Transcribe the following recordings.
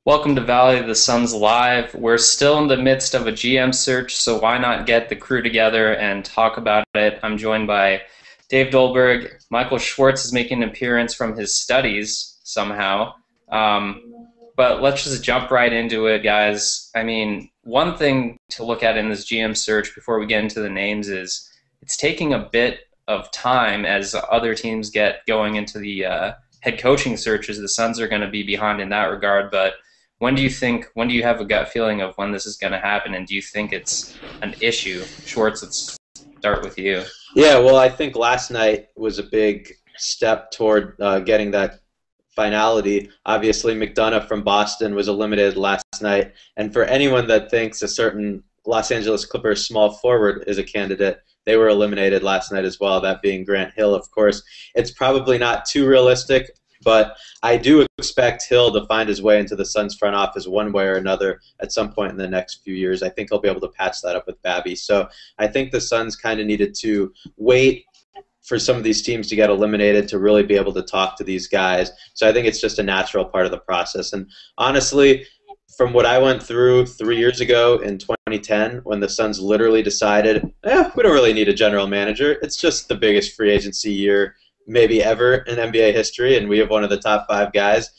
Welcome to Valley of the Suns Live. We're still in the midst of a GM search, so why not get the crew together and talk about it? I'm joined by Dave Dolberg. Michael Schwartz is making an appearance from his studies somehow. But let's just jump right into it, guys. I mean, one thing to look at in this GM search before we get into the names is it's taking a bit of time as other teams get going into the head coaching searches. The Suns are going to be behind in that regard, but when do you have a gut feeling of when this is going to happen, and do you think it's an issue? Schwartz, let's start with you. Yeah, well, I think last night was a big step toward getting that finality. Obviously, McDonough from Boston was eliminated last night, and for anyone that thinks a certain Los Angeles Clippers small forward is a candidate, they were eliminated last night as well, that being Grant Hill, of course. It's probably not too realistic, but I do expect Hill to find his way into the Suns front office one way or another at some point in the next few years. I think he'll be able to patch that up with Babby. So I think the Suns kind of needed to wait for some of these teams to get eliminated to really be able to talk to these guys. So I think it's just a natural part of the process. And honestly, from what I went through 3 years ago in 2010, when the Suns literally decided, we don't really need a general manager. It's just the biggest free agency year maybe ever in NBA history, and we have one of the top 5 guys.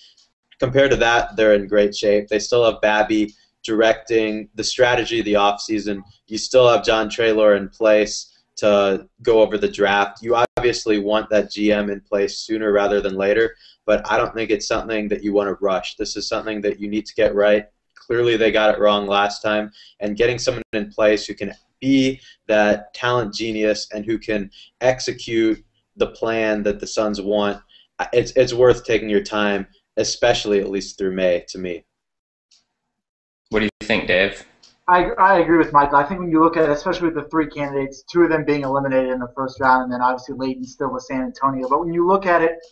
Compared to that, they're in great shape. They still have Babby directing the strategy of the offseason. You still have John Traylor in place to go over the draft. You obviously want that GM in place sooner rather than later, but I don't think it's something that you want to rush. This is something that you need to get right. Clearly they got it wrong last time, and getting someone in place who can be that talent genius and who can execute the plan that the Suns want, it's worth taking your time, especially at least through May, to me. What do you think, Dave? I agree with Michael. I think when you look at it, especially with the 3 candidates, 2 of them being eliminated in the first round, and then obviously Layton still with San Antonio. But when you look at it,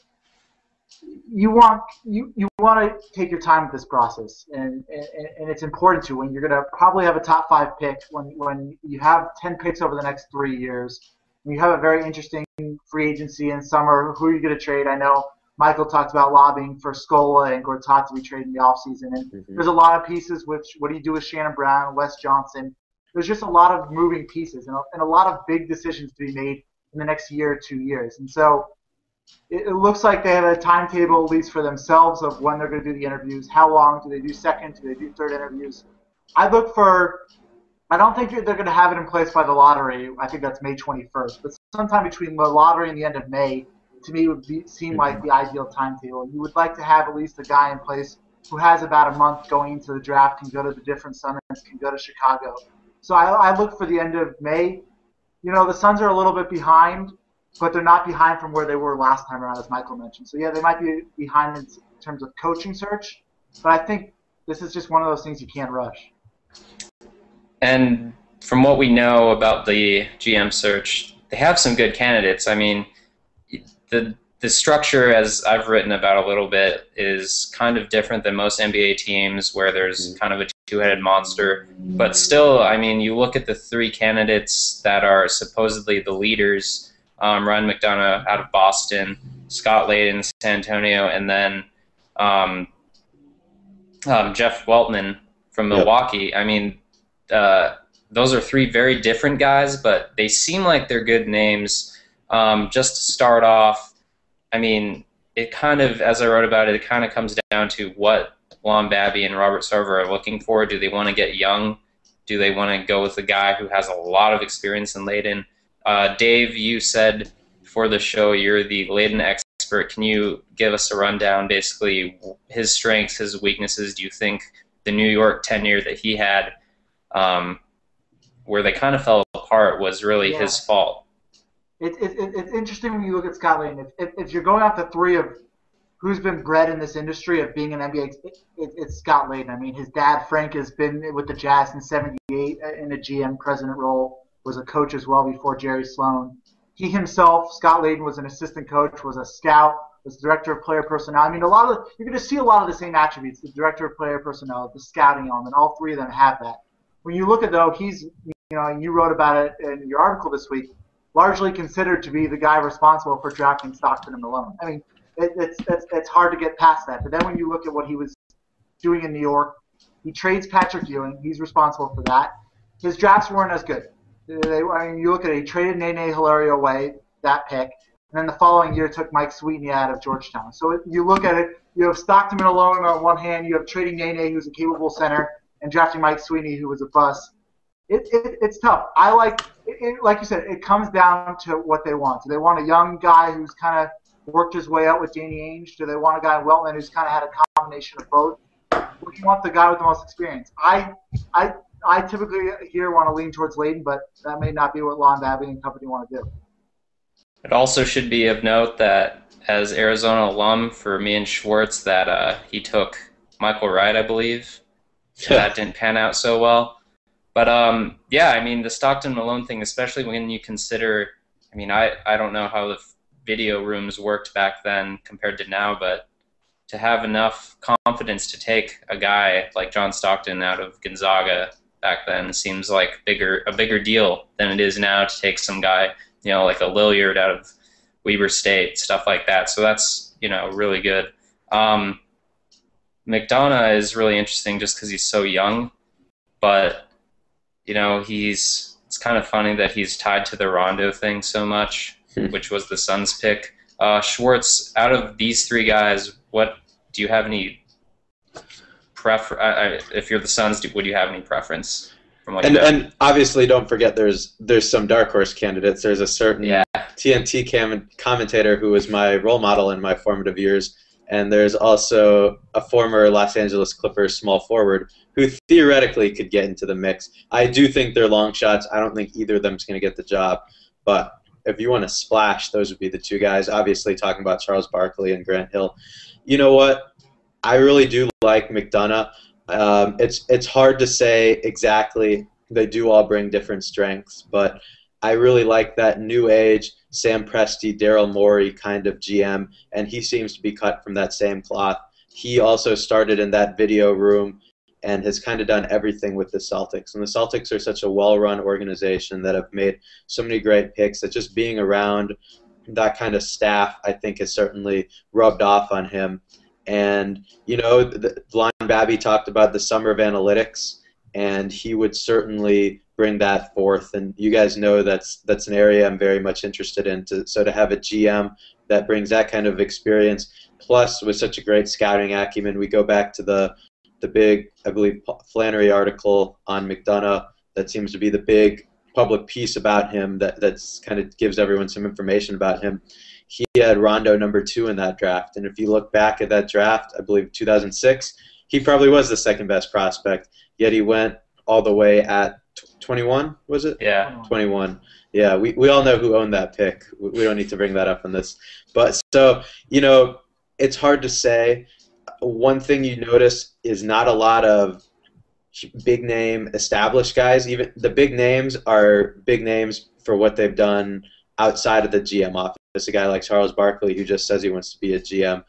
you want to take your time with this process, and it's important to when you're going to probably have a top 5 pick when you have 10 picks over the next 3 years. You have a very interesting free agency in summer. Who are you going to trade? I know Michael talked about lobbying for Scola and Gortat to be traded in the offseason. And there's a lot of pieces, which what do you do with Shannon Brown, Wes Johnson? There's just a lot of moving pieces and a lot of big decisions to be made in the next year or 2 years. And so it looks like they have a timetable, at least for themselves, of when they're going to do the interviews. How long? Do they do second? Do they do third interviews? I don't think they're going to have it in place by the lottery. I think that's May 21st. But sometime between the lottery and the end of May, to me, would seem like the ideal timetable. You would like to have at least a guy in place who has about a month going into the draft, can go to the different summits, can go to Chicago. So I look for the end of May. You know, the Suns are a little bit behind, but they're not behind from where they were last time around, as Michael mentioned. So, yeah, they might be behind in terms of coaching search, but I think this is just one of those things you can't rush. And from what we know about the GM search, they have some good candidates. I mean, the structure, as I've written about a little bit, is kind of different than most NBA teams where there's kind of a two-headed monster. But still, I mean, you look at the 3 candidates that are supposedly the leaders, Ryan McDonough out of Boston, Scott Layden, San Antonio, and then Jeff Weltman from Milwaukee. I mean, those are 3 very different guys, but they seem like they're good names. Just to start off, I mean, it kind of, as I wrote about it, it kind of comes down to what Lon Babby and Robert Sarver are looking for. Do they want to get young? Do they want to go with a guy who has a lot of experience in Layden? Dave, you said for the show you're the Layden expert. Can you give us a rundown, basically, his strengths, his weaknesses? Do you think the New York tenure that he had, where they kind of fell apart, was really his fault? It's interesting when you look at Scott Layden. If you're going off the 3 of who's been bred in this industry of being an NBA, it's Scott Layden. I mean, his dad, Frank, has been with the Jazz in '78 in a GM president role, was a coach as well before Jerry Sloan. He himself, Scott Layden, was an assistant coach, was a scout, was director of player personnel. I mean, you're going to see a lot of the same attributes, the director of player personnel, the scouting element. All 3 of them have that. When you look at, though, you wrote about it in your article this week, largely considered to be the guy responsible for drafting Stockton and Malone. I mean, it's hard to get past that. But then when you look at what he was doing in New York. He trades Patrick Ewing. He's responsible for that. His drafts weren't as good. You look at it, he traded Nene Hilario away, that pick, and then the following year took Mike Sweetney out of Georgetown. So you look at it, you have Stockton and Malone on one hand, you have trading Nene, who's a capable center, and drafting Mike Sweetney, who was a bust. It's tough. I like you said, it comes down to what they want. Do they want a young guy who's kind of worked his way out with Danny Ainge? Do they want a guy in Weltman who's kind of had a combination of both? Or do you want the guy with the most experience? I typically here want to lean towards Layden, but that may not be what Lon Babby and company want to do. It also should be of note that as Arizona alum, for me and Schwartz, that he took Michael Wright, I believe. So that didn't pan out so well. But yeah, I mean, the Stockton Malone thing, especially when you consider, I mean, I don't know how the video rooms worked back then compared to now, but to have enough confidence to take a guy like John Stockton out of Gonzaga back then seems like a bigger deal than it is now to take some guy, you know, like a Lilliard out of Weber State, stuff like that. So that's, you know, really good. McDonough is really interesting just because he's so young, but, you know, it's kind of funny that he's tied to the Rondo thing so much, which was the Suns pick. Schwartz, out of these three guys, what do you have any if you're the Suns, would you have any preference? And obviously, don't forget there's some dark horse candidates. There's a certain TNT commentator who was my role model in my formative years, and there's also a former Los Angeles Clippers small forward who theoretically could get into the mix. I do think they're long shots. I don't think either of them is going to get the job, but if you want to splash, those would be the two guys. Obviously, talking about Charles Barkley and Grant Hill. You know what? I really do like McDonough. It's hard to say exactly. They do all bring different strengths, but I really like that new age Sam Presti, Daryl Morey kind of GM, and he seems to be cut from that same cloth. He also started in that video room and has kind of done everything with the Celtics. And the Celtics are such a well-run organization that have made so many great picks that just being around that kind of staff, I think, has certainly rubbed off on him. And, you know, Lon Babby talked about the summer of analytics, and he would certainly bring that forth. And you guys know that's an area I'm very much interested in. So to have a GM that brings that kind of experience, plus with such a great scouting acumen, we go back to the big, I believe, Flannery article on McDonough that seems to be the big public piece about him that's kind of gives everyone some information about him. He had Rondo #2 in that draft, and if you look back at that draft, I believe 2006, he probably was the second best prospect, yet he went all the way at 21, was it? Yeah. 21. Yeah, we all know who owned that pick. We don't need to bring that up in this. But so, you know, it's hard to say. One thing you notice is not a lot of big name established guys. Even the big names are big names for what they've done outside of the GM office. A guy like Charles Barkley who just says he wants to be a GM.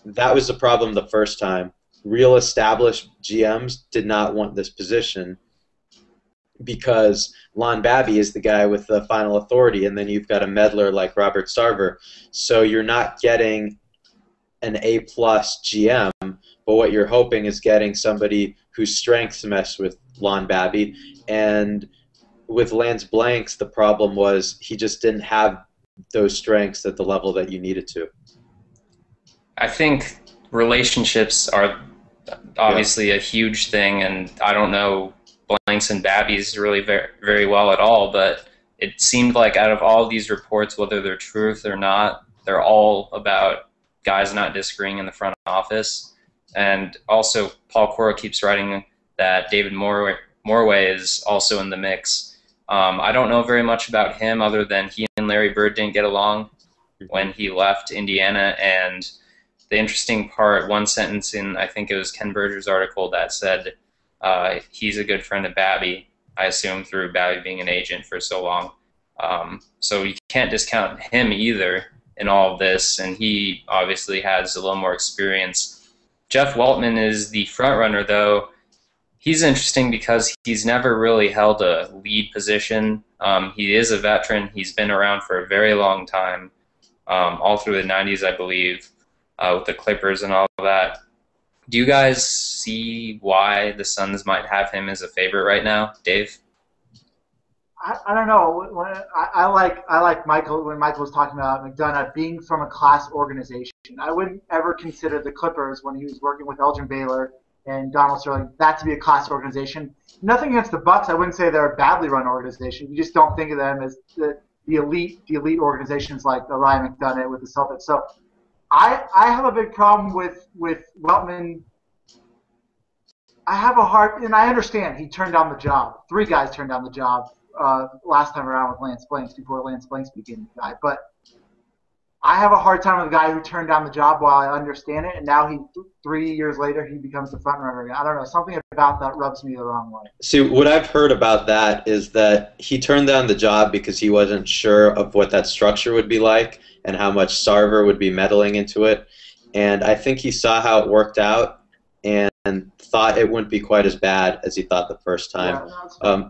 That was the problem the first time. Real established GMs did not want this position because Lon Babby is the guy with the final authority, and then you've got a meddler like Robert Sarver. So you're not getting an A-plus GM, but what you're hoping is getting somebody whose strengths mesh with Lon Babby. And with Lance Blanks, the problem was he just didn't have those strengths at the level that you needed to. I think relationships are obviously a huge thing, and I don't know Blanks and Babby's really very, very well at all, but it seemed like out of all these reports, whether they're truth or not, they're all about guys not disagreeing in the front office. And also, Paul Cora keeps writing that David Morway is also in the mix. I don't know very much about him other than he and Larry Bird didn't get along when he left Indiana. And the interesting part, one sentence in, I think it was Ken Berger's article that said he's a good friend of Babby, I assume through Babby being an agent for so long. So you can't discount him either in all of this, and he obviously has a little more experience. Jeff Weltman is the front runner, though. He's interesting because he's never really held a lead position. He is a veteran. He's been around for a very long time, all through the 90s, I believe, with the Clippers and all of that. Do you guys see why the Suns might have him as a favorite right now, Dave? I don't know. I like Michael when Michael was talking about McDonough being from a class organization. I wouldn't ever consider the Clippers when he was working with Elgin Baylor and Donald Sterling that to be a class organization. Nothing against the Bucks. I wouldn't say they're a badly run organization. You just don't think of them as the elite organizations like the Ryan McDonough with the Celtics. So I have a big problem with Weltman. I have a hard, and I understand he turned down the job. 3 guys turned down the job last time around with Lance Blanks before Lance Blanks became the guy. But I have a hard time with a guy who turned down the job while I understand it, and now 3 years later he becomes the front runner again. I don't know. Something about that rubs me the wrong way. See, what I've heard about that is that he turned down the job because he wasn't sure of what that structure would be like and how much Sarver would be meddling into it. And I think he saw how it worked out and thought it wouldn't be quite as bad as he thought the first time. Yeah,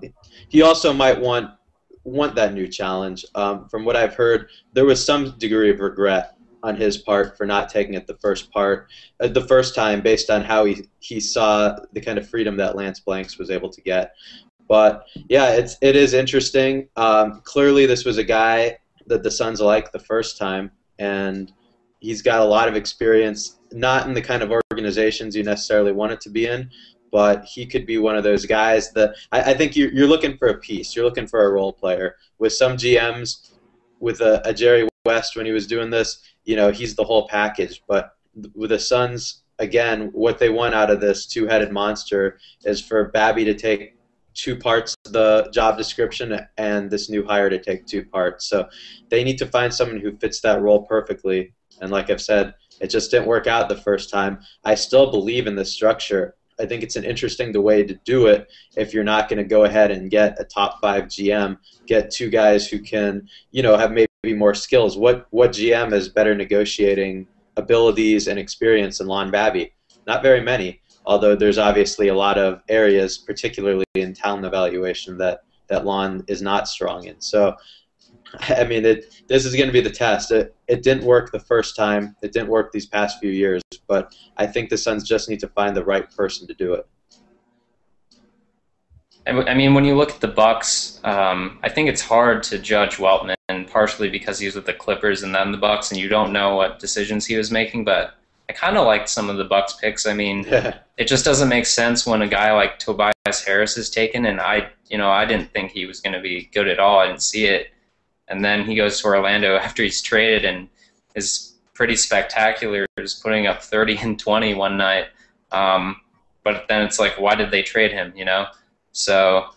he also might want that new challenge. From what I've heard, there was some degree of regret on his part for not taking it the first time, based on how he saw the kind of freedom that Lance Blanks was able to get. But yeah, it is interesting. Clearly, this was a guy that the Suns liked the first time, and he's got a lot of experience, not in the kind of organizations you necessarily want it to be in, but he could be one of those guys that I think you're looking for a piece. You're looking for a role player. With some GMs, with a Jerry West when he was doing this, he's the whole package. But with the Suns, again, what they want out of this two-headed monster is for Babby to take 2 parts of the job description and this new hire to take 2 parts. So they need to find someone who fits that role perfectly. And like I've said, it just didn't work out the first time. I still believe in this structure. I think it's an interesting way to do it if you're not going to go ahead and get a top 5 GM, get 2 guys who can, have maybe more skills. What GM has better negotiating abilities and experience than Lon Babby? Not very many, although there's obviously a lot of areas, particularly in talent evaluation, that Lon is not strong in. So, I mean, this is going to be the test. It didn't work the first time. It didn't work these past few years. But I think the Suns just need to find the right person to do it. I mean, when you look at the Bucks, I think it's hard to judge Weltman, partially because he was with the Clippers and then the Bucks, and you don't know what decisions he was making. But I kind of liked some of the Bucks picks. I mean, it just doesn't make sense when a guy like Tobias Harris is taken, and I didn't think he was going to be good at all. I didn't see it. And then he goes to Orlando after he's traded and is pretty spectacular. He's putting up 30 and 20 one night. But then it's like, why did they trade him, So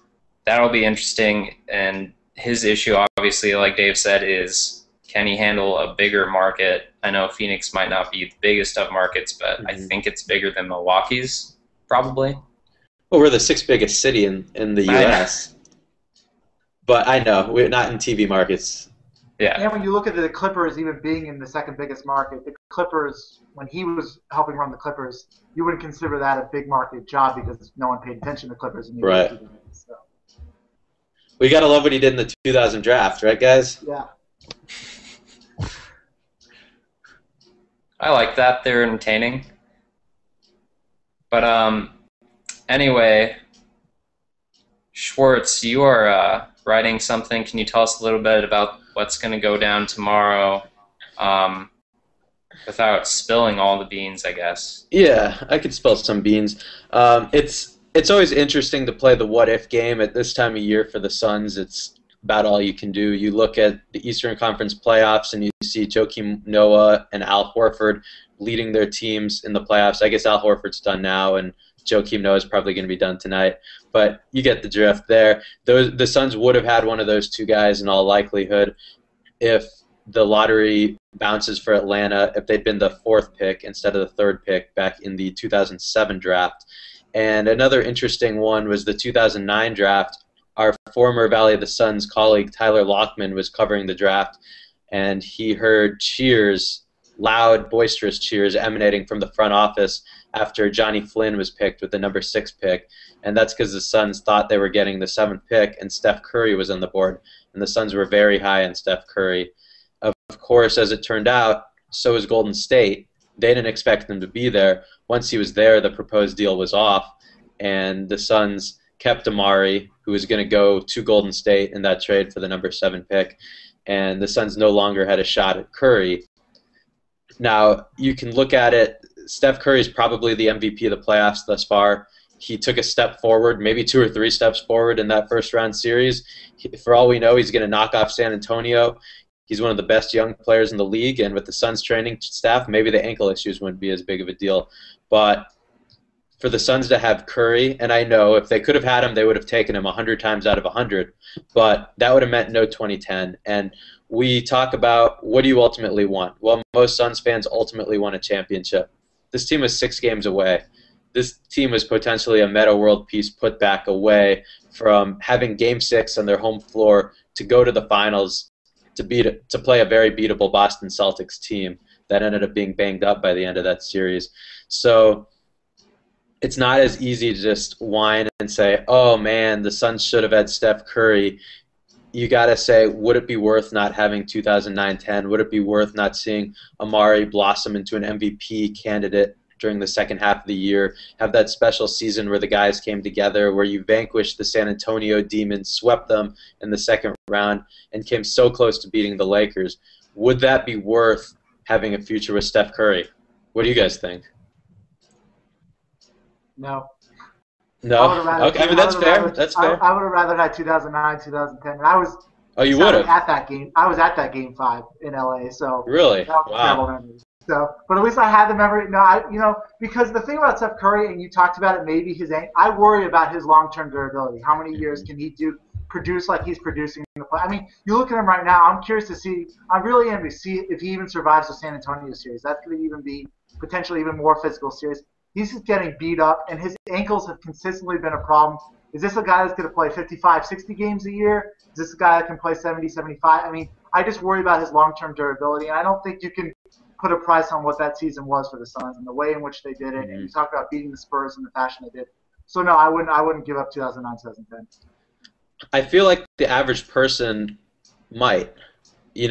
that'll be interesting. And his issue, obviously, like Dave said, is can he handle a bigger market? I know Phoenix might not be the biggest of markets, but I think it's bigger than Milwaukee's, probably. Well, we're the 6th biggest city in the U.S., but I know, we're not in TV markets. Yeah. And when you look at the Clippers even being in the 2nd biggest market, the Clippers, when he was helping run the Clippers, you wouldn't consider that a big market job because no one paid attention to the Clippers. And right. So. We got to love what he did in the 2000 draft, right, guys? Yeah. I like that. They're entertaining. But anyway, Schwartz, you are writing something. Can you tell us a little bit about what's going to go down tomorrow without spilling all the beans, I guess? Yeah, I could spill some beans. It's always interesting to play the what-if game at this time of year for the Suns. It's about all you can do. You look at the Eastern Conference playoffs and you see Joakim Noah and Al Horford leading their teams in the playoffs. I guess Al Horford's done now, and Joakim Noah is probably going to be done tonight. But you get the drift there. The Suns would have had one of those 2 guys in all likelihood if the lottery bounces for Atlanta, if they'd been the 4th pick instead of the 3rd pick back in the 2007 draft. And another interesting one was the 2009 draft. Our former Valley of the Suns colleague Tyler Lockman was covering the draft, and he heard cheers, loud, boisterous cheers emanating from the front office after Johnny Flynn was picked with the number 6 pick. And that's because the Suns thought they were getting the 7th pick, and Steph Curry was on the board. And the Suns were very high on Steph Curry. Of course, as it turned out, so was Golden State. they didn't expect him to be there. Once he was there, the proposed deal was off, and the Suns kept Amari, who was going to go to Golden State in that trade for the number 7 pick, and the Suns no longer had a shot at Curry. Now, you can look at it, Steph Curry is probably the MVP of the playoffs thus far. He took a step forward, maybe 2 or 3 steps forward in that first-round series. For all we know, he's going to knock off San Antonio. He's one of the best young players in the league, and with the Suns training staff, maybe the ankle issues wouldn't be as big of a deal. But for the Suns to have Curry, and I know if they could have had him, they would have taken him 100 times out of 100, but that would have meant no 2010. And we talk about, what do you ultimately want? Well, most Suns fans ultimately want a championship. This team was 6 games away. This team was potentially a meta world peace put back away from having Game 6 on their home floor to go to the finals to play a very beatable Boston Celtics team that ended up being banged up by the end of that series. So it's not as easy to just whine and say, oh man, the Suns should have had Steph Curry. You got to say, would it be worth not having 2009-10? Would it be worth not seeing Amari blossom into an MVP candidate during the second half of the year, have that special season where the guys came together, where you vanquished the San Antonio Demons, swept them in the second round, and came so close to beating the Lakers? Would that be worth having a future with Steph Curry? What do you guys think? No. No? Okay, I mean, that's fair. That's fair. I would have rather had 2009, 2010. And I was you would have? At that game. I was at that Game 5 in LA. So really? That was terrible memories. So, but at least I had the memory. No, because the thing about Steph Curry, and you talked about it, maybe I worry about his long-term durability. How many years can he produce like he's producing in the play? I mean, you look at him right now. I'm curious to see. I really am to see if he even survives the San Antonio series. That's going to even be potentially even more physical series. He's just getting beat up, and his ankles have consistently been a problem. Is this a guy that's going to play 55, 60 games a year? Is this a guy that can play 70, 75? I mean, I just worry about his long-term durability, and I don't think you can put a price on what that season was for the Suns and the way in which they did it. And you talk about beating the Spurs in the fashion they did. So no, I wouldn't give up 2009, 2010. I feel like the average person might,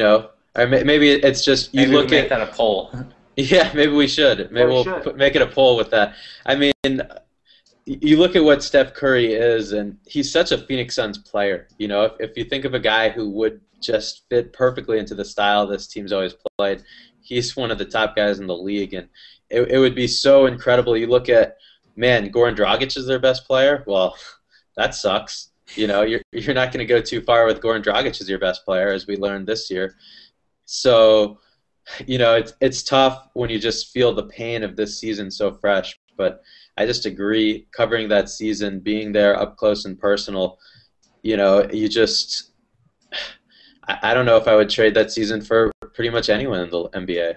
or maybe it's just you look make that a poll. Yeah, maybe we should. Maybe we'll make it a poll with that. I mean, you look at what Steph Curry is, and he's such a Phoenix Suns player. If you think of a guy who would just fit perfectly into the style this team's always played, he's one of the top guys in the league, and it would be so incredible. You look at, man, Goran Dragic is their best player. Well, that sucks. You're not going to go too far with Goran Dragic as your best player, as we learned this year. So, it's tough when you just feel the pain of this season so fresh. But I just agree, covering that season, being there up close and personal, you just. I don't know if I would trade that season for pretty much anyone in the NBA.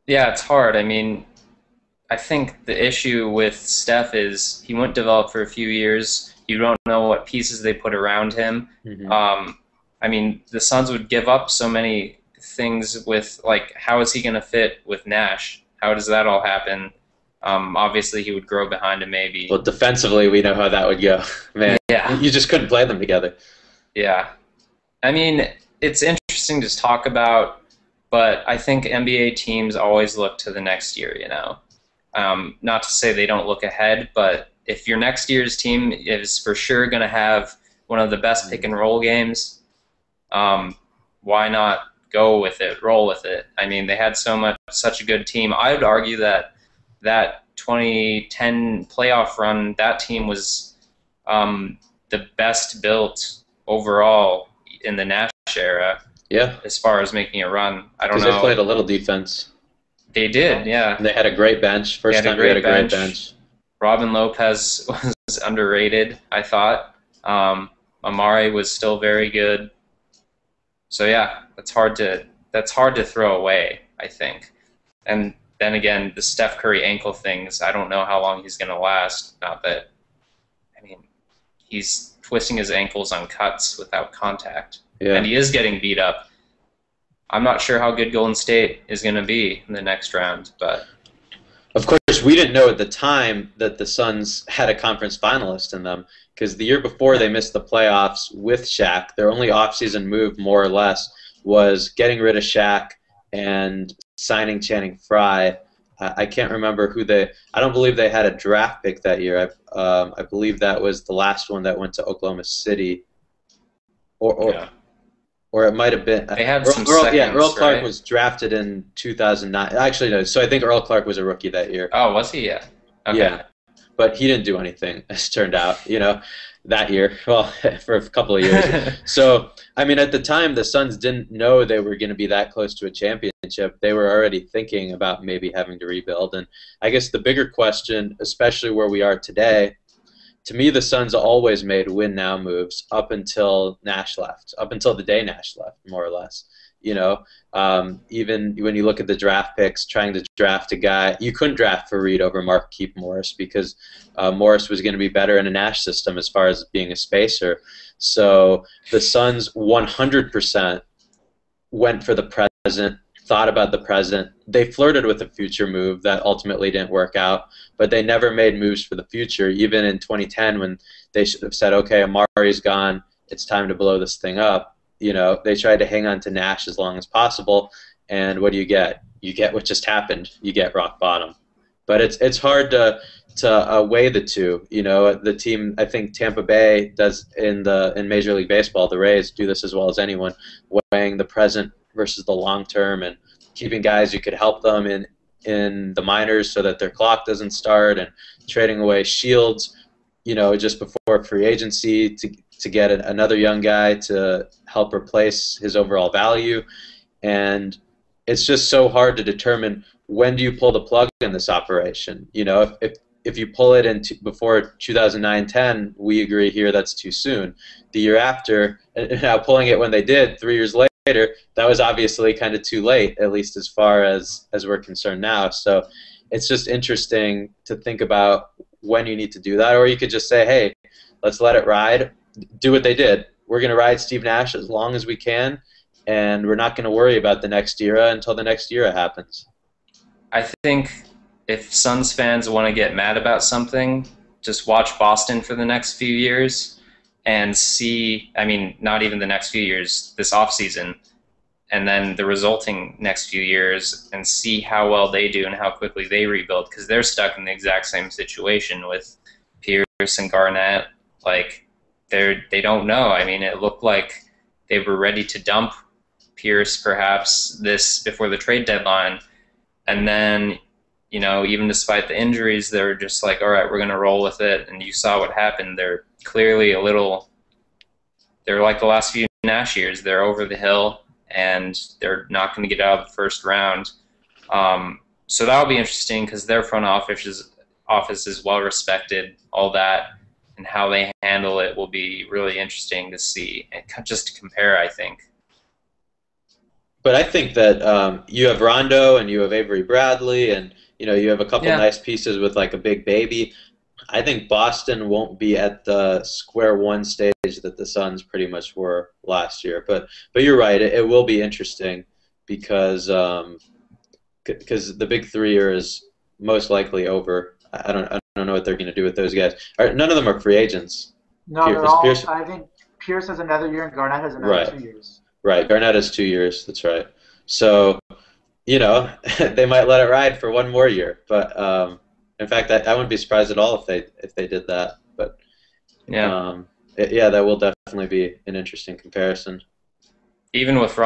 Yeah, it's hard. I mean, I think the issue with Steph is he won't develop for a few years. You don't know what pieces they put around him. Mm-hmm. I mean, the Suns would give up so many things with, like, how is he going to fit with Nash? How does that all happen? Obviously, he would grow behind him maybe. Well, defensively, we know how that would go. Man, yeah. You just couldn't play them together. Yeah. I mean, it's interesting to talk about, but I think NBA teams always look to the next year, Not to say they don't look ahead, but if your next year's team is for sure going to have one of the best pick-and-roll games, why not go with it, roll with it? I mean, they had such a good team. I would argue that 2010 playoff run, that team was the best built overall in the Nash era. Yeah. As far as making a run. I don't know. Because they played a little defense. They did, yeah. And they had a great bench. First time we had a great bench. Robin Lopez was underrated, I thought. Amari was still very good. So yeah, that's hard to throw away, I think. And then again, the Steph Curry ankle things, I don't know how long he's going to last. Not that, I mean, he's twisting his ankles on cuts without contact. Yeah. And he is getting beat up. I'm not sure how good Golden State is going to be in the next round, but of course we didn't know at the time that the Suns had a conference finalist in them, because the year before they missed the playoffs with Shaq. Their only offseason move, more or less, was getting rid of Shaq and signing Channing Frye. I can't remember who they. I don't believe they had a draft pick that year. I believe that was the last one that went to Oklahoma City, Yeah. or it might have been. They had some seconds, Earl Clark right? was drafted in 2009. Actually, no. So I think Earl Clark was a rookie that year. Oh, was he? Yeah. Okay. Yeah, but he didn't do anything, as it turned out, that year. Well, for a couple of years. So, I mean, at the time, the Suns didn't know they were going to be that close to a championship. They were already thinking about maybe having to rebuild. And I guess the bigger question, especially where we are today, to me, the Suns always made win-now moves up until Nash left, up until the day Nash left, more or less. Even when you look at the draft picks, trying to draft a guy, you couldn't draft Fareed over Markieff Morris because Morris was going to be better in a Nash system as far as being a spacer. So the Suns 100% went for the present, thought about the present. They flirted with a future move that ultimately didn't work out, but they never made moves for the future. Even in 2010, when they should have said, okay, Amari's gone, it's time to blow this thing up. They tried to hang on to Nash as long as possible, and what do you get? You get what just happened. You get rock bottom. But it's hard to weigh the two. The team, I think Tampa Bay does in Major League Baseball, the Rays do this as well as anyone, weighing the present versus the long term and keeping guys who could help them in the minors so that their clock doesn't start, and trading away Shields, just before free agency to get another young guy to help replace his overall value. And it's just so hard to determine when do you pull the plug in this operation. If you pull it before 2009-10, we agree here that's too soon. The year after, and now pulling it when they did 3 years later, that was obviously kind of too late, at least as far as we're concerned now. So it's just interesting to think about when you need to do that, or you could just say, hey, let's let it ride. Do what they did. We're going to ride Steve Nash as long as we can, and we're not going to worry about the next era until the next era happens. I think if Suns fans want to get mad about something, just watch Boston for the next few years and see, not even the next few years, this offseason, and then the resulting next few years, and see how well they do and how quickly they rebuild, because they're stuck in the exact same situation with Pierce and Garnett. They don't know. It looked like they were ready to dump Pierce perhaps before the trade deadline, and then even despite the injuries, they're just like, all right, we're going to roll with it. And you saw what happened. They're clearly they're like the last few Nash years. They're over the hill, and they're not going to get out of the first round. So that'll be interesting because their front office is well respected. All that and how they handle it will be really interesting to see and just to compare, I think. But I think that you have Rondo and you have Avery Bradley, and you have a couple nice pieces with like a big baby. I think Boston won't be at the square one stage that the Suns pretty much were last year. But you're right, it will be interesting because the big three is most likely over. I don't know what they're going to do with those guys. None of them are free agents. No, they're all. I think Pierce has another year and Garnett has another 2 years. Right, Garnett has 2 years. That's right. So, they might let it ride for one more year. But in fact, I wouldn't be surprised at all if they did that. But that will definitely be an interesting comparison. Even with